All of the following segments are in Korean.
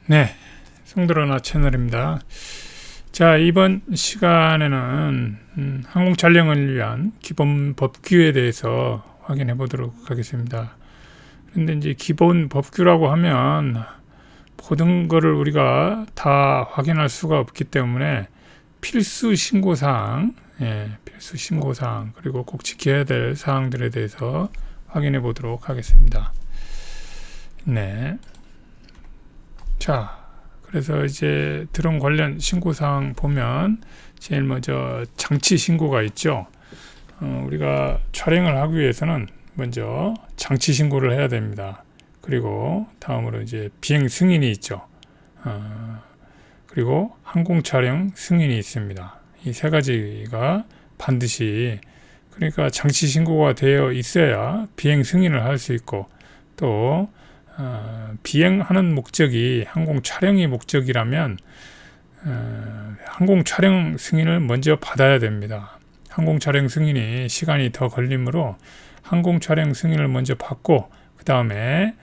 네, 송드러나 채널입니다. 자, 이번 시간에는 항공 촬영을 위한 기본 법규에 대해서 확인해 보도록 하겠습니다. 그런데 이제 기본 법규라고 하면 모든 거를 우리가 다 확인할 수가 없기 때문에 필수 신고사항, 필수 신고사항, 그리고 꼭 지켜야 될 사항들에 대해서 확인해 보도록 하겠습니다. 네. 자, 그래서 이제 드론 관련 신고사항 보면 제일 먼저 장치 신고가 있죠. 우리가 촬영을 하기 위해서는 먼저 장치 신고를 해야 됩니다. 그리고 다음으로 이제 비행 승인이 있죠. 그리고 항공 촬영 승인이 있습니다. 이 세 가지가 반드시, 그러니까 장치 신고가 되어 있어야 비행 승인을 할 수 있고, 또 비행하는 목적이 항공 촬영이 목적이라면 항공 촬영 승인을 먼저 받아야 됩니다. 항공 촬영 승인이 시간이 더 걸리므로 항공 촬영 승인을 먼저 받고 그 다음에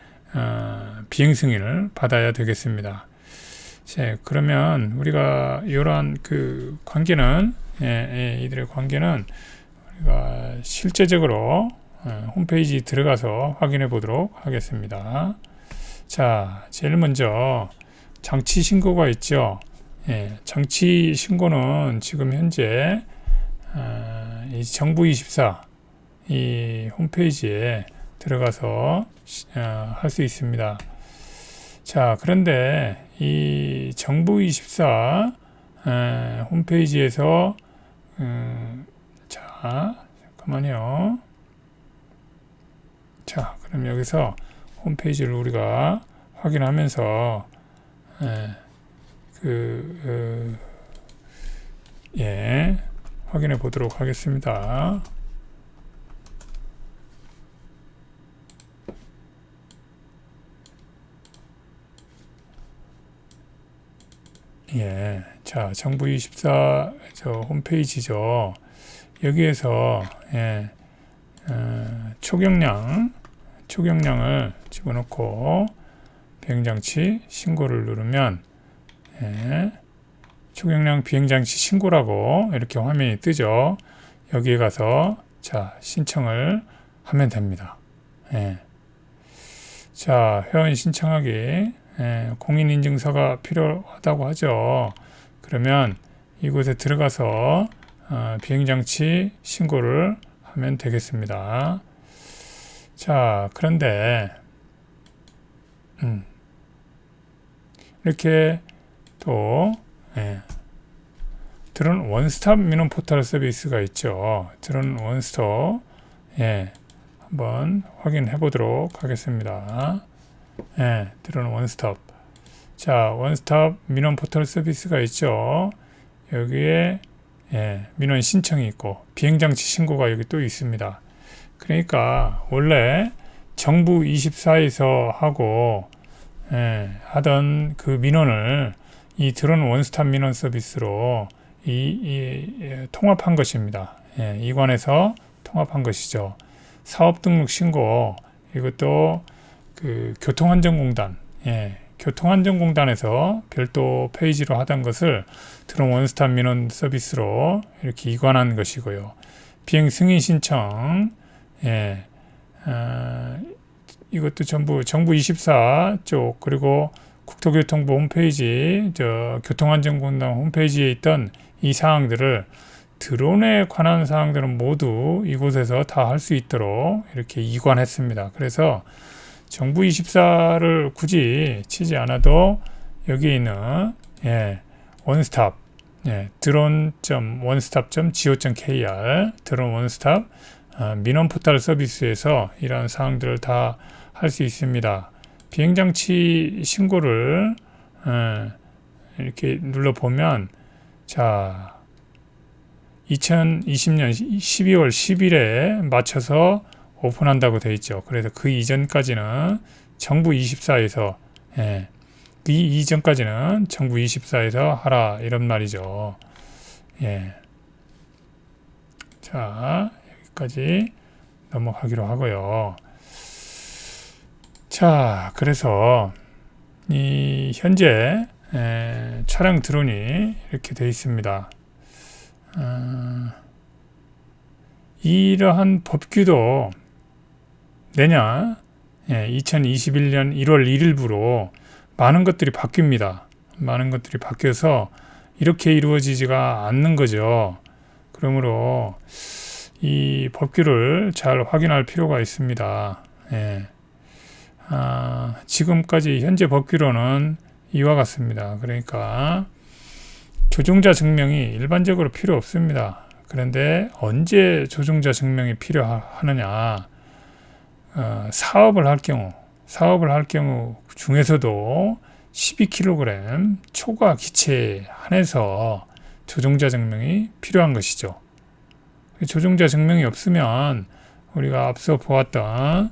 비행 승인을 받아야 되겠습니다. 자, 그러면 우리가 이러한 그 관계는 이들의 관계는 우리가 실제적으로 홈페이지 들어가서 확인해 보도록 하겠습니다. 자, 제일 먼저 장치 신고가 있죠. 장치 신고는 지금 현재 이 정부24 이 홈페이지에 들어가서 할 수 있습니다. 자, 그런데 이 정부24 홈페이지에서 자, 잠깐만요. 자, 그럼 여기서 홈페이지를 우리가 확인하면서 확인해 보도록 하겠습니다. 자, 정부24 저 홈페이지죠. 여기에서 초경량을 집어넣고 비행장치 신고를 누르면 초경량 비행장치 신고라고 이렇게 화면이 뜨죠. 여기에 가서 자, 신청을 하면 됩니다. 자, 회원 신청하기 공인인증서가 필요하다고 하죠. 그러면 이곳에 들어가서 비행장치 신고를 하면 되겠습니다. 자, 그런데 이렇게 또 드론 원스톱 민원 포털 서비스가 있죠. 드론 원스톱 한번 확인해 보도록 하겠습니다. 드론 원스톱. 자, 원스톱 민원 포털 서비스가 있죠. 여기에 민원 신청이 있고 비행장치 신고가 여기 또 있습니다. 그러니까 원래 정부24에서 하고 하던 그 민원을 이 드론 원스톱 민원 서비스로 통합한 것입니다. 이관에서 통합한 것이죠. 사업등록 신고, 이것도 그 교통안전공단, 교통안전공단에서 별도 페이지로 하던 것을 드론 원스톱 민원 서비스로 이렇게 이관한 것이고요. 비행 승인 신청, 이것도 전부 정부24 쪽, 그리고 국토교통부 홈페이지, 교통안전공단 홈페이지에 있던 이 사항들을 드론에 관한 사항들은 모두 이곳에서 다 할 수 있도록 이렇게 이관했습니다. 그래서 정부24를 굳이 치지 않아도 여기에 있는 원스톱, 드론.onestop.go.kr 드론 원스톱 민원 포털 서비스에서 이러한 사항들을 다 할 수 있습니다. 비행장치 신고를 이렇게 눌러보면 자, 2020년 12월 10일에 맞춰서 오픈한다고 되어 있죠. 그래서 그 이전까지는 정부24에서 그 이전까지는 정부24에서 하라 이런 말이죠. 자, 여기까지 넘어가기로 하고요. 자, 그래서 이 현재 차량 드론이 이렇게 되어 있습니다. 이러한 법규도 내년 2021년 1월 1일부로 많은 것들이 바뀝니다. 많은 것들이 바뀌어서 이렇게 이루어지지가 않는 거죠. 그러므로 이 법규를 잘 확인할 필요가 있습니다. 지금까지 현재 법규로는 이와 같습니다. 그러니까 조종자 증명이 일반적으로 필요 없습니다. 그런데 언제 조종자 증명이 필요하느냐? 사업을 할 경우 중에서도 12kg 초과 기체에 한해서 조종자 증명이 필요한 것이죠. 조종자 증명이 없으면 우리가 앞서 보았던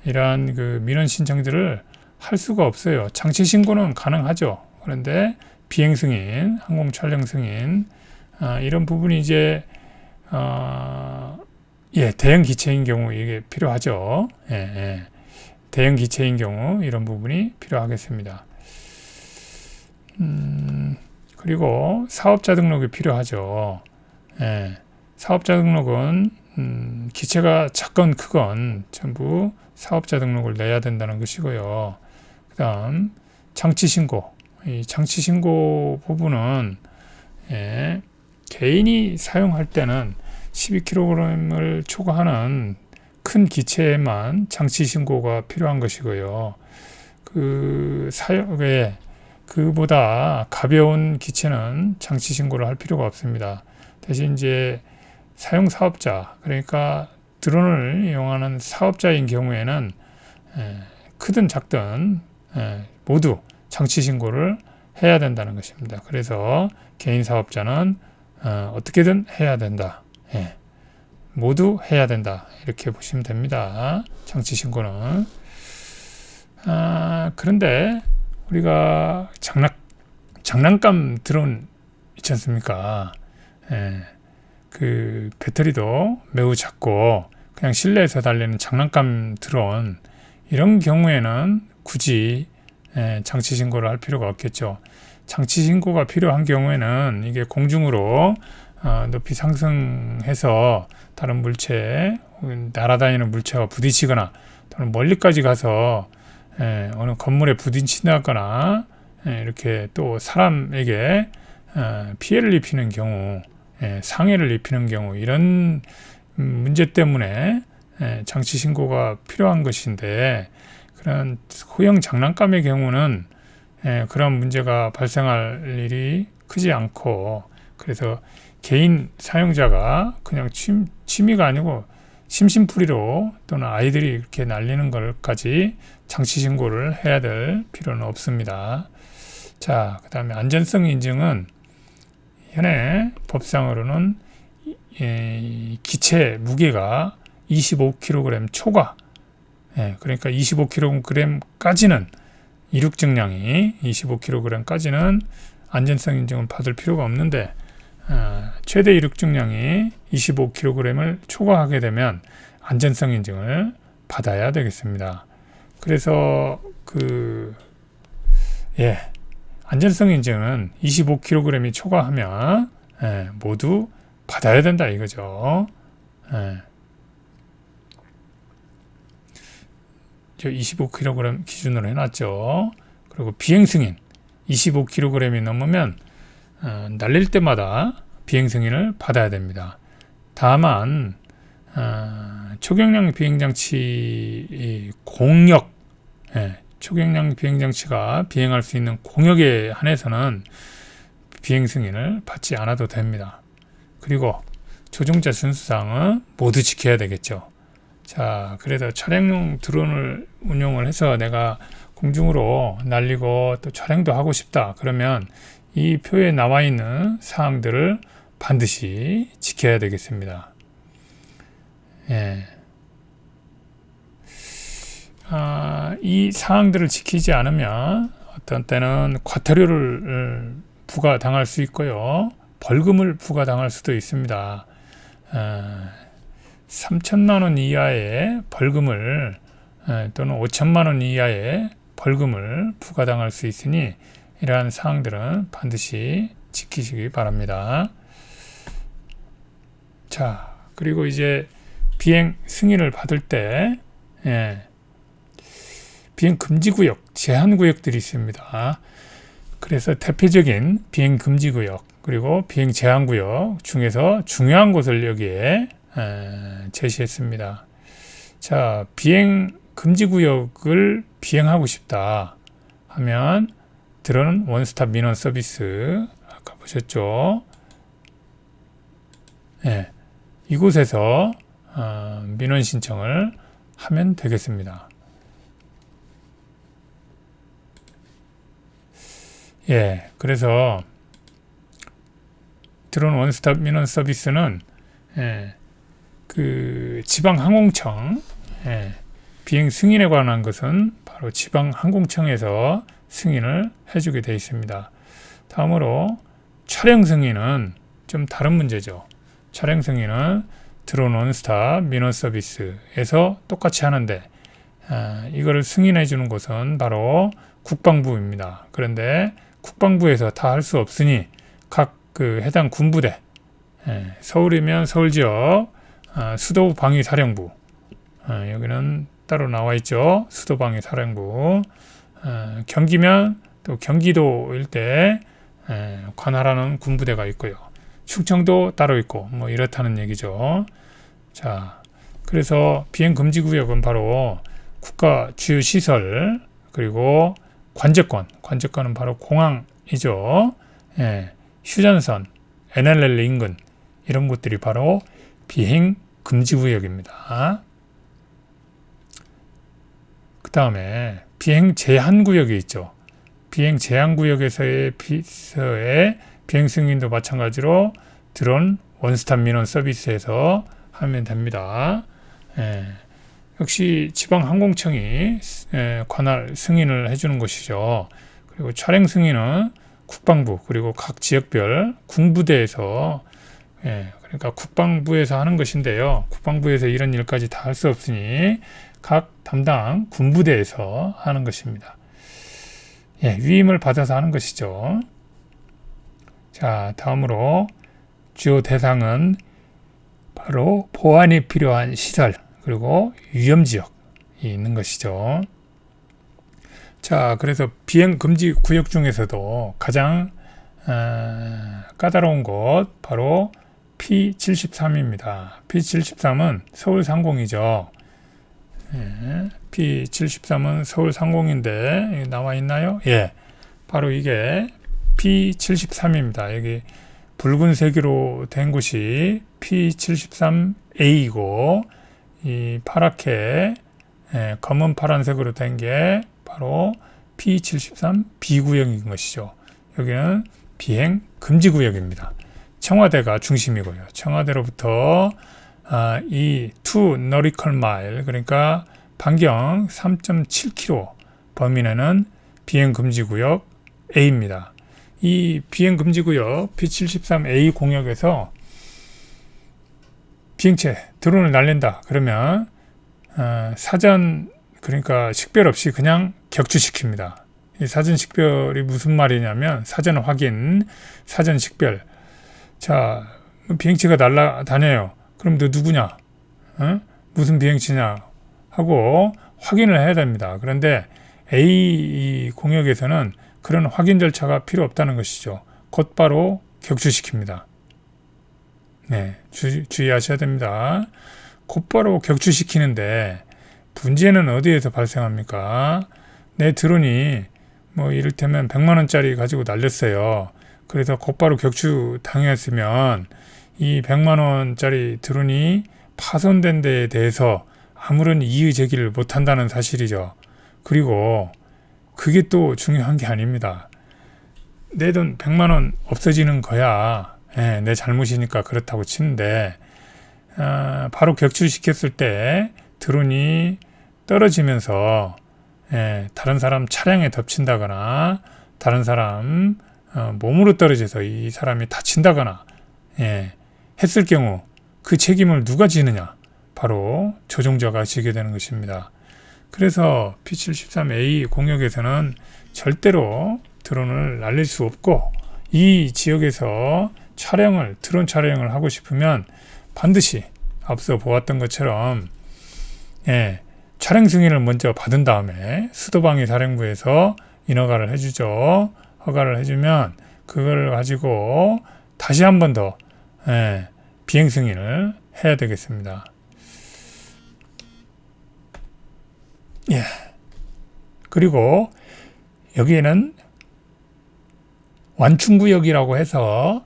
이러한 그 민원 신청들을 할 수가 없어요. 장치 신고는 가능하죠. 그런데 비행 승인, 항공 촬영 승인 이런 부분이 이제 대형 기체인 경우 이게 필요하죠. 대형 기체인 경우 이런 부분이 필요하겠습니다. 그리고 사업자 등록이 필요하죠. 사업자 등록은 기체가 작건 크건 전부 사업자 등록을 내야 된다는 것이고요. 그 다음 장치신고. 이 장치신고 부분은 개인이 사용할 때는 12kg을 초과하는 큰 기체에만 장치신고가 필요한 것이고요. 그 사용에 그보다 가벼운 기체는 장치신고를 할 필요가 없습니다. 대신 이제 사용 사업자, 그러니까 드론을 이용하는 사업자인 경우에는 크든 작든 모두 장치 신고를 해야 된다는 것입니다. 그래서 개인 사업자는 어떻게든 해야 된다. 모두 해야 된다. 이렇게 보시면 됩니다. 장치 신고는. 그런데 우리가 장난감 드론 있지 않습니까? 그 배터리도 매우 작고 그냥 실내에서 달리는 장난감 드론 이런 경우에는 굳이 장치 신고를 할 필요가 없겠죠. 장치 신고가 필요한 경우에는 이게 공중으로 높이 상승해서 다른 물체, 날아다니는 물체와 부딪히거나 또는 멀리까지 가서 어느 건물에 부딪힌다거나 이렇게 또 사람에게 피해를 입히는 경우, 상해를 입히는 경우 이런 문제 때문에 장치 신고가 필요한 것인데 그런 소형 장난감의 경우는 그런 문제가 발생할 일이 크지 않고 그래서 개인 사용자가 그냥 취미가 아니고 심심풀이로 또는 아이들이 이렇게 날리는 것까지 장치 신고를 해야 될 필요는 없습니다. 자, 그 다음에 안전성 인증은 현행 법상으로는 기체 무게가 25kg 초과, 그러니까 25kg까지는 이륙 증량이 25kg까지는 안전성 인증을 받을 필요가 없는데 최대 이륙 증량이 25kg을 초과하게 되면 안전성 인증을 받아야 되겠습니다. 그래서 안전성 인증은 25kg이 초과하면 모두 받아야 된다 이거죠. 25kg 기준으로 해놨죠. 그리고 비행 승인 25kg이 넘으면 날릴 때마다 비행 승인을 받아야 됩니다. 다만 초경량 비행장치 공역, 초경량 비행장치가 비행할 수 있는 공역에 한해서는 비행 승인을 받지 않아도 됩니다. 그리고 조종자 준수사항은 모두 지켜야 되겠죠. 자, 그래서 촬영용 드론을 운용을 해서 내가 공중으로 날리고 또 촬영도 하고 싶다. 그러면 이 표에 나와 있는 사항들을 반드시 지켜야 되겠습니다. 이 사항들을 지키지 않으면 어떤 때는 과태료를 부과당할 수 있고요. 벌금을 부과당할 수도 있습니다. 3천만 원 이하의 벌금을 또는 5천만 원 이하의 벌금을 부과당할 수 있으니 이러한 사항들은 반드시 지키시기 바랍니다. 자, 그리고 이제 비행 승인을 받을 때 비행 금지 구역, 제한 구역들이 있습니다. 그래서 대표적인 비행 금지 구역 그리고 비행 제한 구역 중에서 중요한 것을 여기에 제시했습니다. 자, 비행 금지 구역을 비행하고 싶다 하면 드론 원스톱 민원 서비스 아까 보셨죠? 이곳에서 민원 신청을 하면 되겠습니다. 그래서 드론 원스톱 민원 서비스는 그 지방항공청 비행 승인에 관한 것은 바로 지방항공청에서 승인을 해주게 되어 있습니다. 다음으로 촬영 승인은 좀 다른 문제죠. 촬영 승인은 드론 원스톱 민원 서비스에서 똑같이 하는데 이거를 승인해 주는 곳은 바로 국방부입니다. 그런데 국방부에서 다 할 수 없으니 각 그 해당 군부대 서울이면 서울지역 수도방위사령부 여기는 따로 나와 있죠. 수도방위사령부 경기면 또 경기도 일대 관할하는 군부대가 있고요. 충청도 따로 있고 뭐 이렇다는 얘기죠. 자, 그래서 비행 금지 구역은 바로 국가 주요 시설 그리고 관제권은 바로 공항이죠. 휴전선, NLL 인근 이런 곳들이 바로 비행 금지 구역입니다. 그 다음에 비행 제한 구역이 있죠. 비행 제한 구역에서의 비행 승인도 마찬가지로 드론 원스톱 민원 서비스에서 하면 됩니다. 역시 지방항공청이 관할 승인을 해주는 것이죠. 그리고 촬영 승인은 국방부 그리고 각 지역별 군부대에서 그러니까 국방부에서 하는 것인데요. 국방부에서 이런 일까지 다 할 수 없으니 각 담당 군부대에서 하는 것입니다. 위임을 받아서 하는 것이죠. 자, 다음으로 주요 대상은 바로 보안이 필요한 시설 그리고 위험지역이 있는 것이죠. 자, 그래서 비행 금지 구역 중에서도 가장 까다로운 곳 바로 P73입니다. P73은 서울 상공이죠. P73은 서울 상공인데 나와 있나요? 바로 이게 P73입니다. 여기 붉은색으로 된 곳이 P73A이고 이 파랗게 검은 파란색으로 된 게 바로 P73B 구역인 것이죠. 여기는 비행 금지 구역입니다. 청와대가 중심이고요. 청와대로부터 이 2 nautical mile 그러니까 반경 3.7km 범위 내는 비행 금지 구역 A입니다. 이 비행 금지 구역 P73A 공역에서 비행체 드론을 날린다 그러면 사전 그러니까 식별 없이 그냥 격추시킵니다. 이 사전 식별이 무슨 말이냐면 사전 확인, 사전 식별. 자, 비행체가 날아다녀요. 그럼 너 누구냐? 무슨 비행체냐? 하고 확인을 해야 됩니다. 그런데 A 공역에서는 그런 확인 절차가 필요 없다는 것이죠. 곧바로 격추시킵니다. 주의하셔야 됩니다. 곧바로 격추시키는데 문제는 어디에서 발생합니까? 내 드론이 뭐 이를테면 100만 원짜리 가지고 날렸어요. 그래서 곧바로 격추 당했으면 이 100만 원짜리 드론이 파손된 데에 대해서 아무런 이의 제기를 못 한다는 사실이죠. 그리고 그게 또 중요한 게 아닙니다. 내 돈 100만 원 없어지는 거야. 내 잘못이니까 그렇다고 치는데 바로 격추시켰을 때 드론이 떨어지면서 다른 사람 차량에 덮친다거나 다른 사람 몸으로 떨어져서 이 사람이 다친다거나 했을 경우 그 책임을 누가 지느냐? 바로 조종자가 지게 되는 것입니다. 그래서 P-73A 공역에서는 절대로 드론을 날릴 수 없고, 이 지역에서 드론 촬영을 하고 싶으면 반드시 앞서 보았던 것처럼 촬영 승인을 먼저 받은 다음에 수도방위 사령부에서 인허가를 해주죠. 허가를 해주면 그걸 가지고 다시 한 번 더 비행 승인을 해야 되겠습니다. 그리고 여기에는 완충구역이라고 해서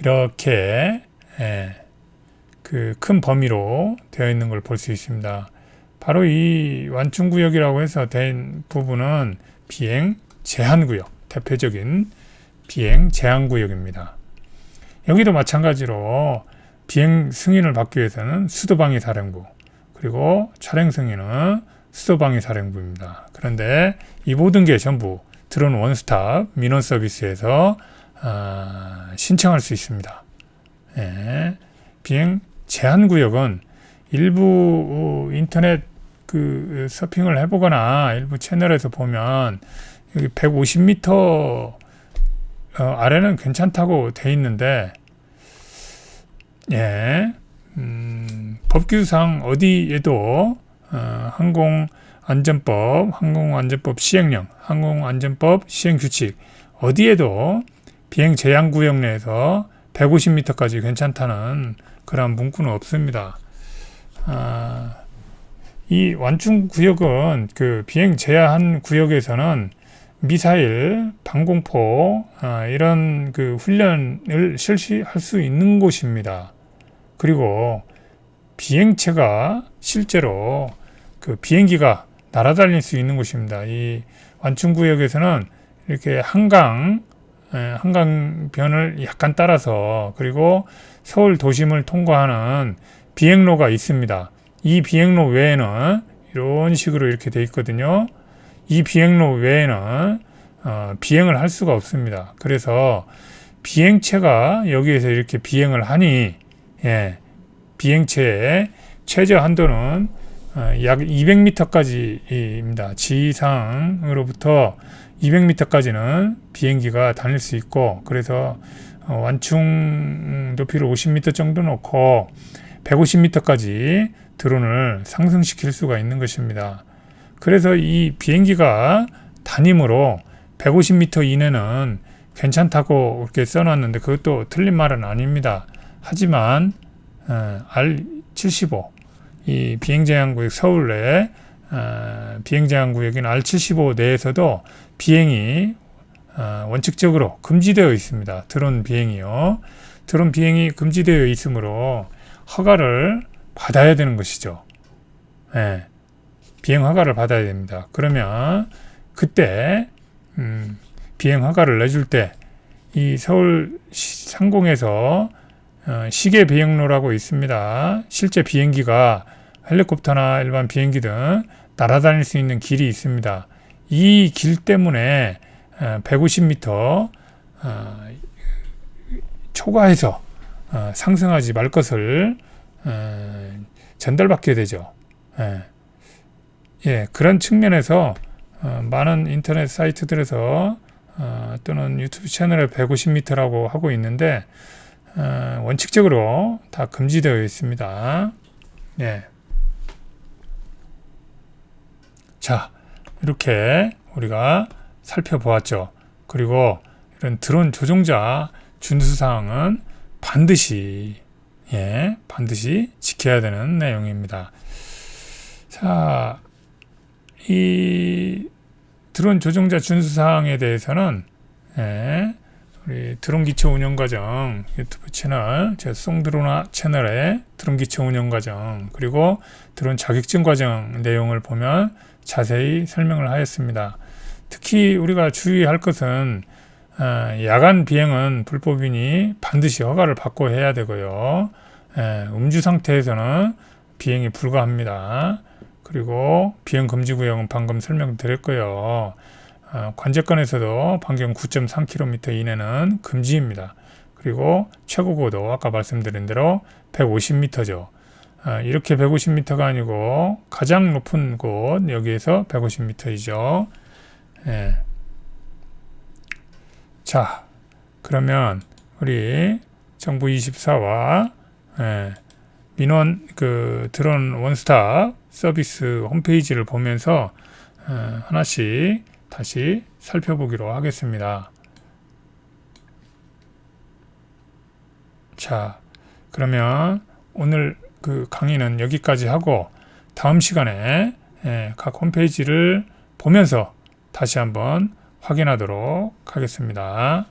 이렇게 그 큰 범위로 되어 있는 걸 볼 수 있습니다. 바로 이 완충구역이라고 해서 된 부분은 비행 제한구역, 대표적인 비행 제한구역입니다. 여기도 마찬가지로 비행 승인을 받기 위해서는 수도방위 사령부, 그리고 촬영 승인은 수도방위 사령부입니다. 그런데 이 모든 게 전부 드론 원스톱 민원 서비스에서 신청할 수 있습니다. 비행 제한구역은 일부 인터넷 그 서핑을 해보거나 일부 채널에서 보면 여기 150m 아래는 괜찮다고 돼 있는데, 법규상 어디에도 항공안전법 시행령, 항공안전법 시행규칙 어디에도 비행 제한구역 내에서 150m까지 괜찮다는 그런 문구는 없습니다. 이 완충구역은 그 비행 제한 구역에서는 미사일, 방공포 이런 그 훈련을 실시할 수 있는 곳입니다. 그리고 비행체가 실제로 그 비행기가 날아다닐 수 있는 곳입니다. 이 완충구역에서는 이렇게 한강변을 약간 따라서, 그리고 서울 도심을 통과하는 비행로가 있습니다. 이 비행로 외에는 이런 식으로 이렇게 돼 있거든요. 이 비행로 외에는 비행을 할 수가 없습니다. 그래서 비행체가 여기에서 이렇게 비행을 하니 비행체의 최저 한도는 약 200m까지입니다. 지상으로부터 200m까지는 비행기가 다닐 수 있고, 그래서 완충 높이를 50m 정도 놓고 150m까지 드론을 상승시킬 수가 있는 것입니다. 그래서 이 비행기가 다니므로 150m 이내는 괜찮다고 이렇게 써놨는데 그것도 틀린 말은 아닙니다. 하지만 R75 이 비행제한구역 서울 내 비행제한구역인 R75 내에서도 비행이 원칙적으로 금지되어 있습니다. 드론 비행이요. 드론 비행이 금지되어 있으므로 허가를 받아야 되는 것이죠. 비행 허가를 받아야 됩니다. 그러면 그때 비행 허가를 내줄 때 이 서울 상공에서 시계 비행로라고 있습니다. 실제 비행기가 헬리콥터나 일반 비행기 등 날아다닐 수 있는 길이 있습니다. 이 길 때문에 150m 초과해서 상승하지 말 것을 전달받게 되죠. 그런 측면에서 많은 인터넷 사이트들에서 또는 유튜브 채널에 150m라고 하고 있는데 원칙적으로 다 금지되어 있습니다. 자, 이렇게 우리가 살펴보았죠. 그리고 이런 드론 조종자 준수사항은 반드시 지켜야 되는 내용입니다. 자, 이 드론 조종자 준수사항에 대해서는 우리 드론기초 운영과정 유튜브 채널, 제 송드로나 채널의 드론기초 운영과정, 그리고 드론 자격증 과정 내용을 보면 자세히 설명을 하였습니다. 특히 우리가 주의할 것은 야간 비행은 불법이니 반드시 허가를 받고 해야 되고요. 음주 상태에서는 비행이 불가합니다. 그리고 비행 금지 구역은 방금 설명드렸고요. 관제권에서도 반경 9.3km 이내는 금지입니다. 그리고 최고 고도 아까 말씀드린 대로 150m죠. 이렇게 150m가 아니고 가장 높은 곳 여기에서 150m이죠. 예. 자, 그러면 우리 정부24와 민원 드론 원스톱 서비스 홈페이지를 보면서 하나씩 다시 살펴보기로 하겠습니다. 자, 그러면 오늘 강의는 여기까지 하고 다음 시간에 각 홈페이지를 보면서 다시 한번 확인하도록 하겠습니다.